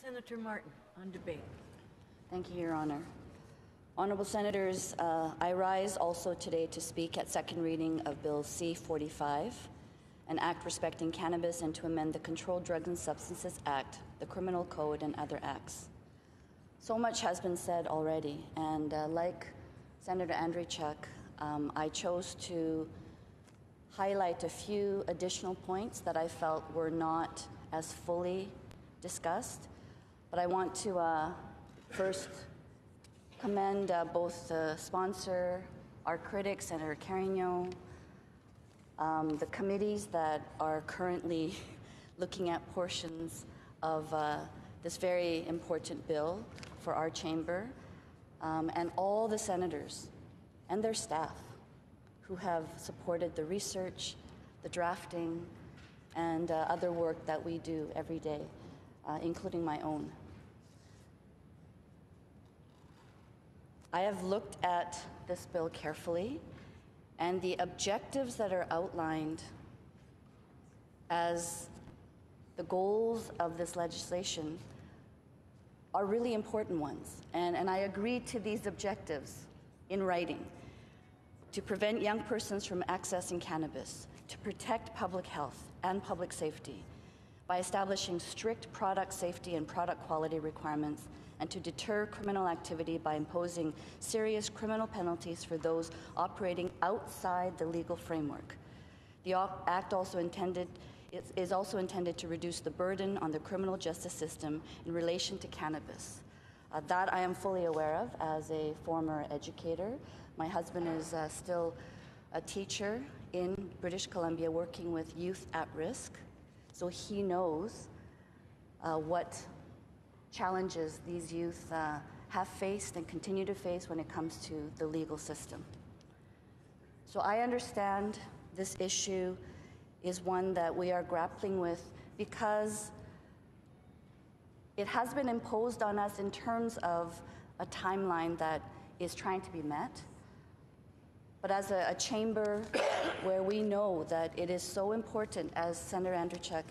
Senator Martin, on debate. Thank you, Your Honour. Honourable Senators, I rise also today to speak at second reading of Bill C-45, an act respecting cannabis and to amend the Controlled Drugs and Substances Act, the Criminal Code and other acts. So much has been said already, and like Senator Andrzejczyk, I chose to highlight a few additional points that I felt were not as fully discussed. But I want to first commend both the sponsor, our critic, Senator Carignan, the committees that are currently looking at portions of this very important bill for our chamber, and all the senators and their staff who have supported the research, the drafting, and other work that we do every day, including my own. I have looked at this bill carefully, and the objectives that are outlined as the goals of this legislation are really important ones. And I agree to these objectives in writing: to prevent young persons from accessing cannabis, to protect public health and public safety by establishing strict product safety and product quality requirements, and to deter criminal activity by imposing serious criminal penalties for those operating outside the legal framework. The Act is also intended to reduce the burden on the criminal justice system in relation to cannabis. That I am fully aware of as a former educator. My husband is still a teacher in British Columbia working with youth at risk, so he knows what challenges these youth have faced and continue to face when it comes to the legal system. So I understand this issue is one that we are grappling with because it has been imposed on us in terms of a timeline that is trying to be met. But as a chamber where we know that it is so important, as Senator Andrzejczyk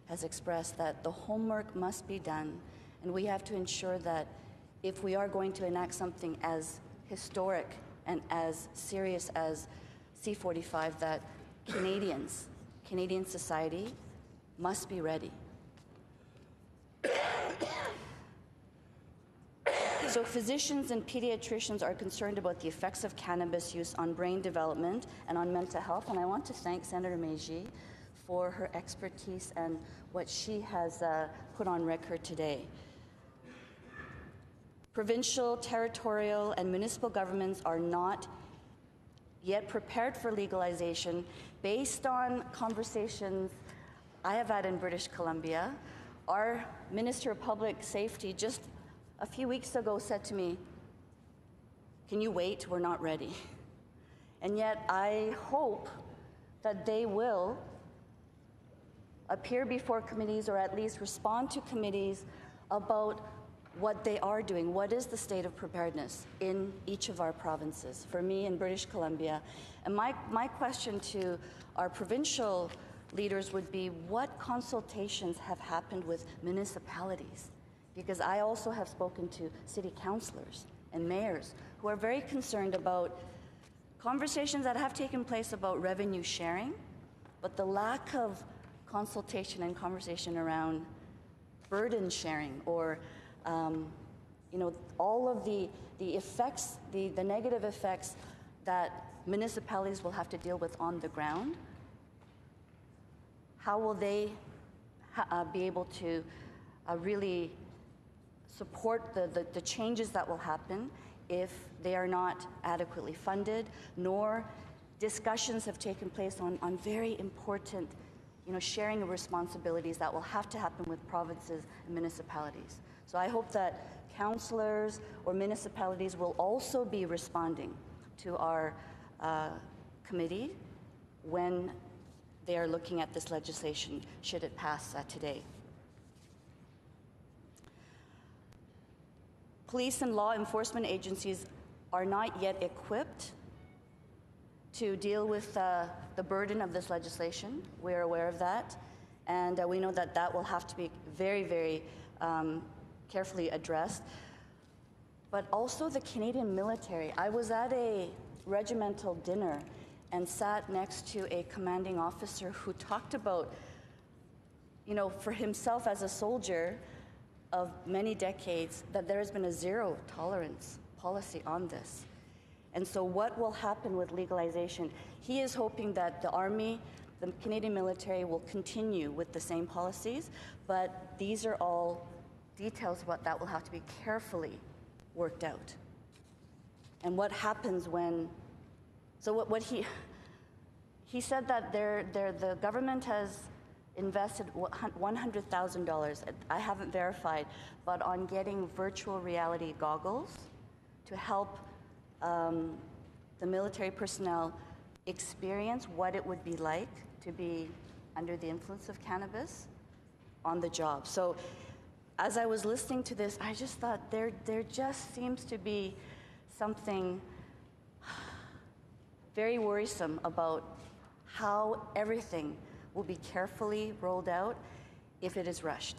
has expressed, that the homework must be done, and we have to ensure that if we are going to enact something as historic and as serious as C-45, that Canadian society must be ready. So physicians and pediatricians are concerned about the effects of cannabis use on brain development and on mental health, and I want to thank Senator Meiji for her expertise and what she has put on record today. Provincial, territorial, and municipal governments are not yet prepared for legalization based on conversations I have had in British Columbia. Our Minister of Public Safety just a few weeks ago said to me, "Can you wait? We're not ready." And yet I hope that they will appear before committees, or at least respond to committees about what they are doing. What is the state of preparedness in each of our provinces? For me in British Columbia, and my question to our provincial leaders would be, what consultations have happened with municipalities? Because I also have spoken to city councillors and mayors who are very concerned about conversations that have taken place about revenue sharing, but the lack of consultation and conversation around burden sharing, or all of the effects, the negative effects that municipalities will have to deal with on the ground. How will they be able to really support the changes that will happen if they are not adequately funded, nor discussions have taken place on very important sharing of responsibilities that will have to happen with provinces and municipalities. So I hope that councillors or municipalities will also be responding to our committee when they are looking at this legislation, should it pass today. Police and law enforcement agencies are not yet equipped to deal with the burden of this legislation. We're aware of that, and we know that that will have to be very, very carefully addressed. But also the Canadian military. I was at a regimental dinner and sat next to a commanding officer who talked about, for himself as a soldier of many decades, that there has been a zero tolerance policy on this. And so what will happen with legalization? He is hoping that the Army, the Canadian military, will continue with the same policies, but these are all details about that will have to be carefully worked out. And what happens when, so what he said that the government has invested $100,000, I haven't verified, but on getting virtual reality goggles to help the military personnel experience what it would be like to be under the influence of cannabis on the job. So as I was listening to this, I just thought there just seems to be something very worrisome about how everything will be carefully rolled out if it is rushed,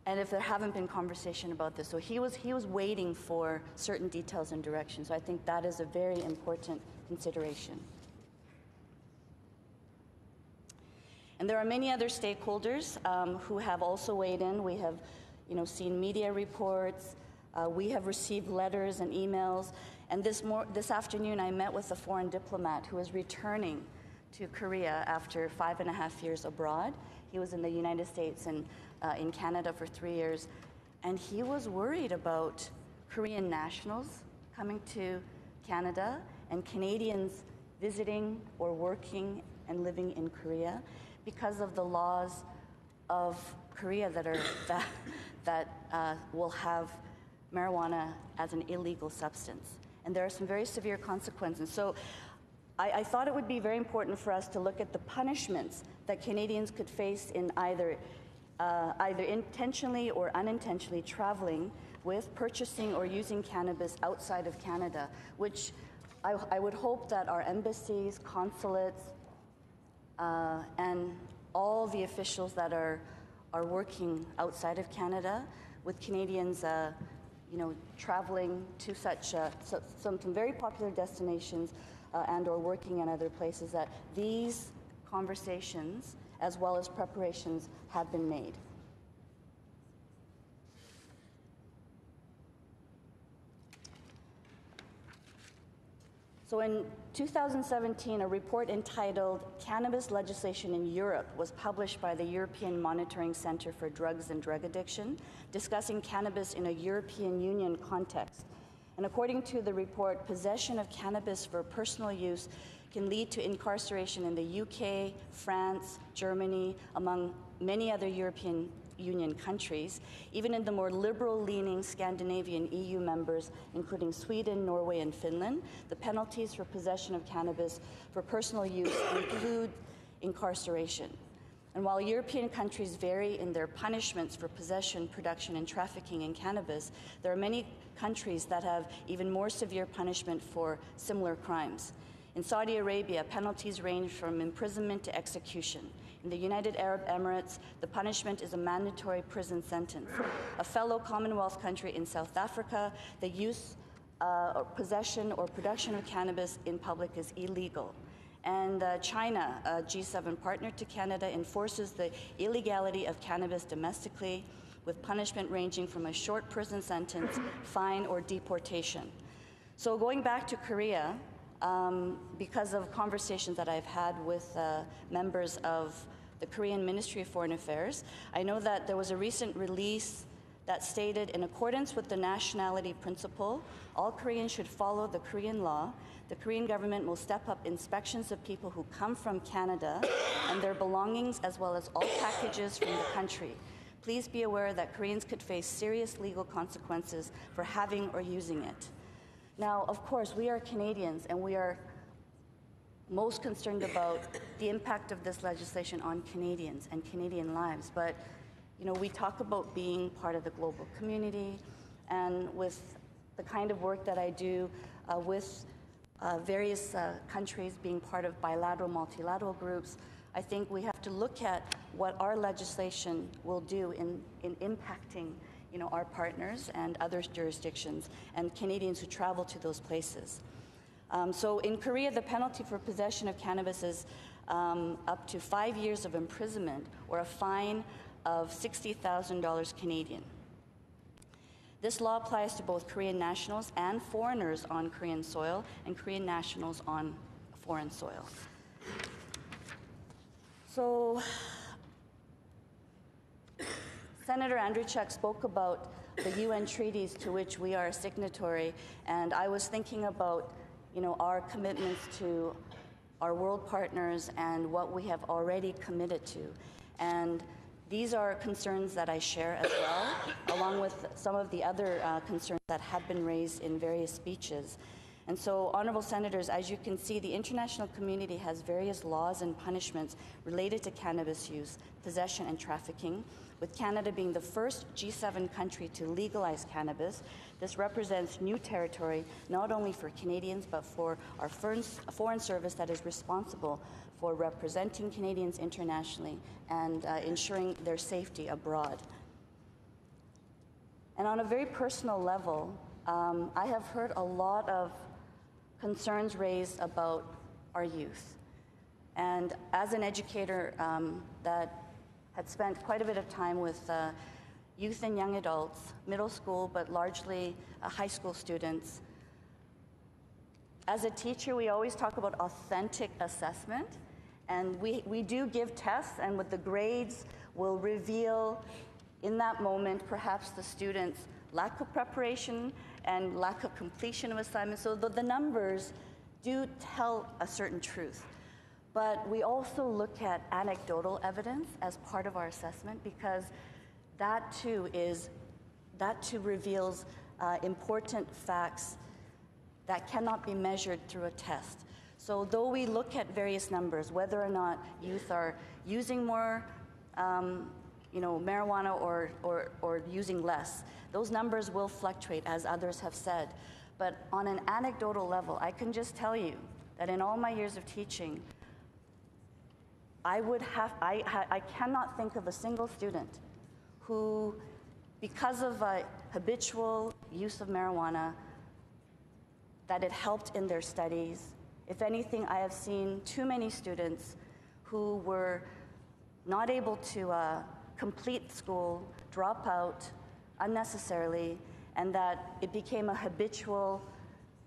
and if there haven't been conversation about this. So he was waiting for certain details and directions. So I think that is a very important consideration. And there are many other stakeholders who have also weighed in. We have, seen media reports. We have received letters and emails. And this afternoon, I met with a foreign diplomat who is returning to Korea after 5.5 years abroad. He was in the United States and in Canada for 3 years. And he was worried about Korean nationals coming to Canada and Canadians visiting or working and living in Korea because of the laws of Korea that will have marijuana as an illegal substance. And there are some very severe consequences. So I thought it would be very important for us to look at the punishments that Canadians could face in either intentionally or unintentionally traveling with, purchasing, or using cannabis outside of Canada, which I would hope that our embassies, consulates, and all the officials that are working outside of Canada with Canadians, traveling to some very popular destinations and or working in other places, that these conversations as well as preparations have been made. So in 2017, a report entitled "Cannabis Legislation in Europe" was published by the European Monitoring Center for Drugs and Drug Addiction, discussing cannabis in a European Union context. And according to the report, possession of cannabis for personal use can lead to incarceration in the UK, France, Germany, among many other European Union countries, even in the more liberal-leaning Scandinavian EU members, including Sweden, Norway, and Finland. The penalties for possession of cannabis for personal use include incarceration. And while European countries vary in their punishments for possession, production, and trafficking in cannabis, there are many countries that have even more severe punishment for similar crimes. In Saudi Arabia, penalties range from imprisonment to execution. In the United Arab Emirates, the punishment is a mandatory prison sentence. A fellow Commonwealth country in South Africa, the use, or possession, or production of cannabis in public is illegal. And China, a G7 partner to Canada, enforces the illegality of cannabis domestically, with punishment ranging from a short prison sentence, fine, or deportation. So going back to Korea, because of conversations that I've had with members of the Korean Ministry of Foreign Affairs, I know that there was a recent release that stated, in accordance with the nationality principle, all Koreans should follow the Korean law. The Korean government will step up inspections of people who come from Canada and their belongings, as well as all packages from the country. Please be aware that Koreans could face serious legal consequences for having or using it. Now, of course, we are Canadians, and we are most concerned about the impact of this legislation on Canadians and Canadian lives. But, we talk about being part of the global community, and with the kind of work that I do with various countries being part of bilateral, multilateral groups, I think we have to look at what our legislation will do in impacting our partners and other jurisdictions and Canadians who travel to those places. So in Korea, the penalty for possession of cannabis is up to 5 years of imprisonment or a fine of $60,000 Canadian. This law applies to both Korean nationals and foreigners on Korean soil and Korean nationals on foreign soil. So Senator Andrzejczyk spoke about the UN treaties to which we are a signatory, and I was thinking about our commitments to our world partners and what we have already committed to. And these are concerns that I share as well, along with some of the other concerns that have been raised in various speeches. And so, honorable senators, as you can see, the international community has various laws and punishments related to cannabis use, possession, and trafficking, with Canada being the first G7 country to legalize cannabis. This represents new territory, not only for Canadians, but for our foreign service that is responsible for representing Canadians internationally and ensuring their safety abroad. And on a very personal level, I have heard a lot of concerns raised about our youth. And as an educator that had spent quite a bit of time with youth and young adults, middle school, but largely high school students, as a teacher, we always talk about authentic assessment. And we do give tests, and with the grades will reveal in that moment perhaps the student's lack of preparation and lack of completion of assignments. So the numbers do tell a certain truth. But we also look at anecdotal evidence as part of our assessment, because that too reveals important facts that cannot be measured through a test. So though we look at various numbers, whether or not youth are using more marijuana or using less, those numbers will fluctuate, as others have said. But on an anecdotal level, I can just tell you that in all my years of teaching, I cannot think of a single student who, because of habitual use of marijuana, that it helped in their studies. If anything, I have seen too many students who were not able to complete school, drop out unnecessarily, and that it became a habitual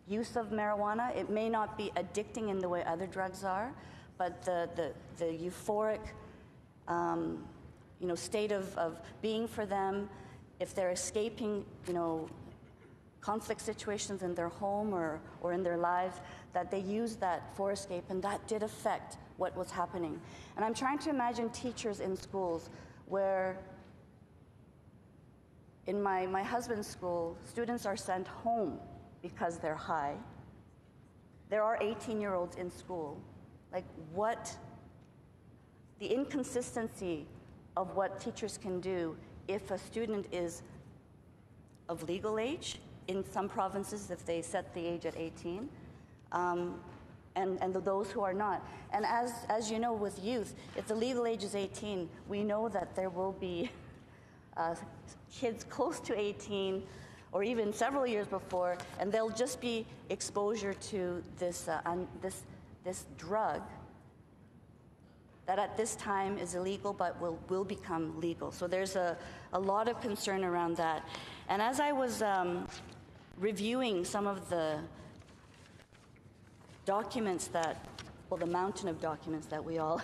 use of marijuana. It may not be addicting in the way other drugs are, but the euphoric state of being for them, if they're escaping conflict situations in their home or in their lives, that they use that for escape, and that did affect what was happening. And I'm trying to imagine teachers in schools where, in my husband's school, students are sent home because they're high. There are 18-year-olds in school. Like, what the inconsistency of what teachers can do if a student is of legal age, in some provinces if they set the age at 18, and those who are not. And as you know, with youth, if the legal age is 18, we know that there will be kids close to 18 or even several years before, and they'll just be exposure to this drug that at this time is illegal but will become legal. So there's a lot of concern around that. And as I was reviewing some of the documents the mountain of documents that we all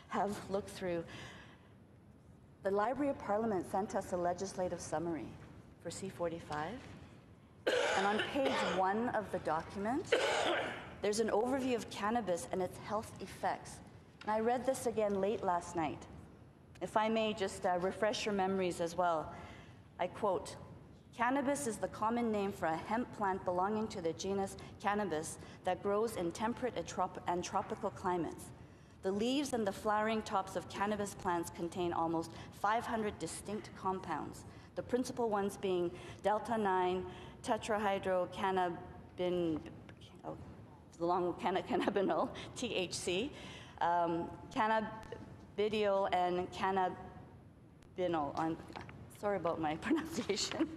have looked through, the Library of Parliament sent us a legislative summary for C-45. And on page 1 of the document, there's an overview of cannabis and its health effects. And I read this again late last night. If I may just refresh your memories as well. I quote, "Cannabis is the common name for a hemp plant belonging to the genus Cannabis that grows in temperate and tropical climates. The leaves and the flowering tops of cannabis plants contain almost 500 distinct compounds, the principal ones being delta-9 tetrahydrocannabinol, THC, Cannabidiol and cannabinol. Sorry about my pronunciation.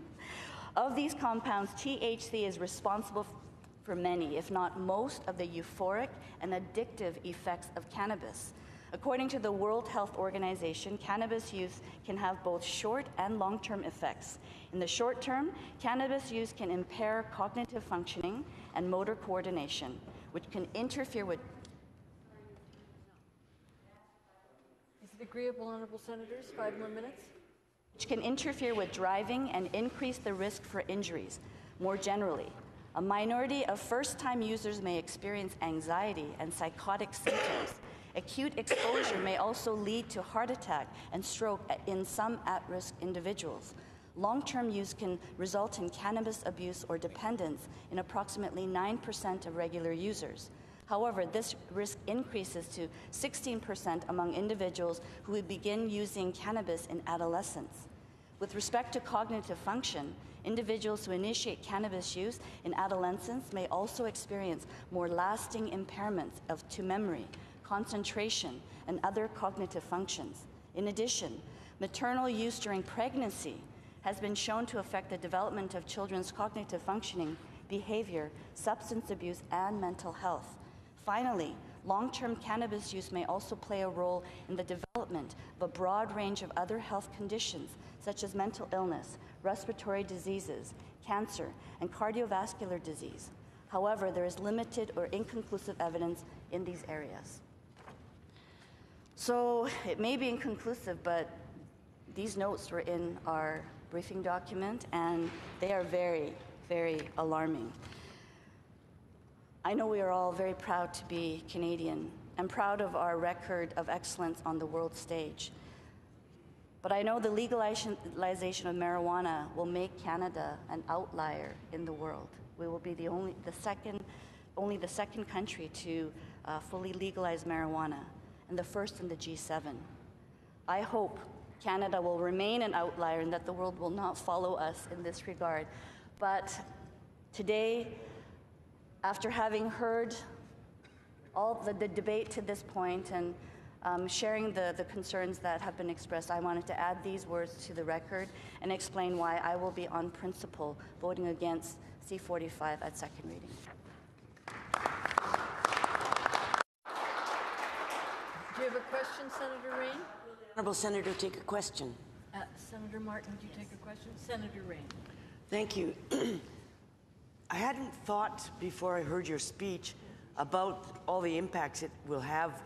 Of these compounds, THC is responsible for many, if not most, of the euphoric and addictive effects of cannabis. According to the World Health Organization, cannabis use can have both short and long-term effects. In the short term, cannabis use can impair cognitive functioning and motor coordination, which can interfere with... Is it agreeable, honourable senators? 5 more minutes. Which can interfere with driving and increase the risk for injuries. More generally, a minority of first-time users may experience anxiety and psychotic symptoms. Acute exposure may also lead to heart attack and stroke in some at-risk individuals. Long-term use can result in cannabis abuse or dependence in approximately 9% of regular users. However, this risk increases to 16% among individuals who would begin using cannabis in adolescence. With respect to cognitive function, individuals who initiate cannabis use in adolescence may also experience more lasting impairments to memory, concentration, and other cognitive functions. In addition, maternal use during pregnancy has been shown to affect the development of children's cognitive functioning, behavior, substance abuse, and mental health. Finally, long-term cannabis use may also play a role in the development of a broad range of other health conditions, such as mental illness, respiratory diseases, cancer, and cardiovascular disease. However, there is limited or inconclusive evidence in these areas. So it may be inconclusive, but these notes were in our briefing document, and they are very, very alarming. I know we are all very proud to be Canadian and proud of our record of excellence on the world stage. But I know the legalization of marijuana will make Canada an outlier in the world. We will be only the second country to fully legalize marijuana and the first in the G7. I hope Canada will remain an outlier and that the world will not follow us in this regard. But today, after having heard all the debate to this point and sharing the concerns that have been expressed, I wanted to add these words to the record and explain why I will be on principle voting against C-45 at second reading. Do you have a question, Senator Rain? Honourable Senator, take a question. Senator Martin, would you take a question? Senator Rain. Thank you. I hadn't thought before I heard your speech about all the impacts it will have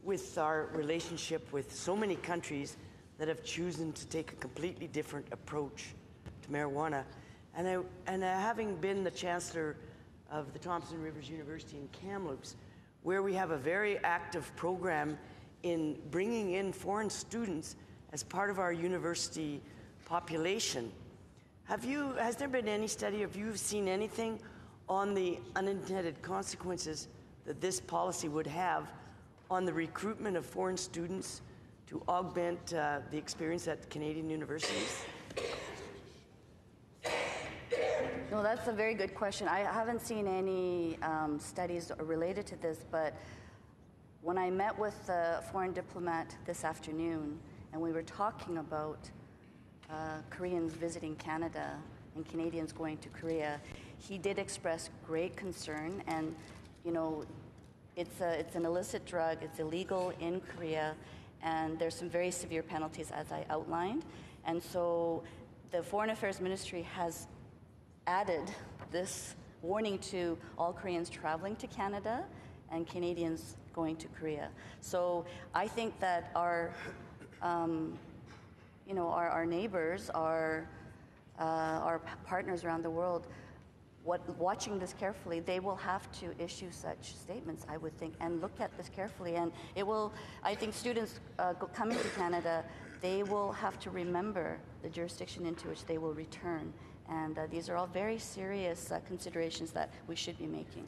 with our relationship with so many countries that have chosen to take a completely different approach to marijuana. And having been the Chancellor of the Thompson Rivers University in Kamloops, where we have a very active program in bringing in foreign students as part of our university population, has there been any study, have you seen anything on the unintended consequences that this policy would have on the recruitment of foreign students to augment the experience at Canadian universities? No, that's a very good question. I haven't seen any studies related to this, but when I met with the foreign diplomat this afternoon and we were talking about Koreans visiting Canada and Canadians going to Korea, he did express great concern. And, you know, it's an illicit drug, it's illegal in Korea, and there's some very severe penalties as I outlined. And so the Foreign Affairs Ministry has added this warning to all Koreans traveling to Canada and Canadians going to Korea. So I think that our neighbors, our partners around the world, watching this carefully, they will have to issue such statements, I would think, and look at this carefully. And it will, I think students coming to Canada, they will have to remember the jurisdiction into which they will return. And these are all very serious considerations that we should be making.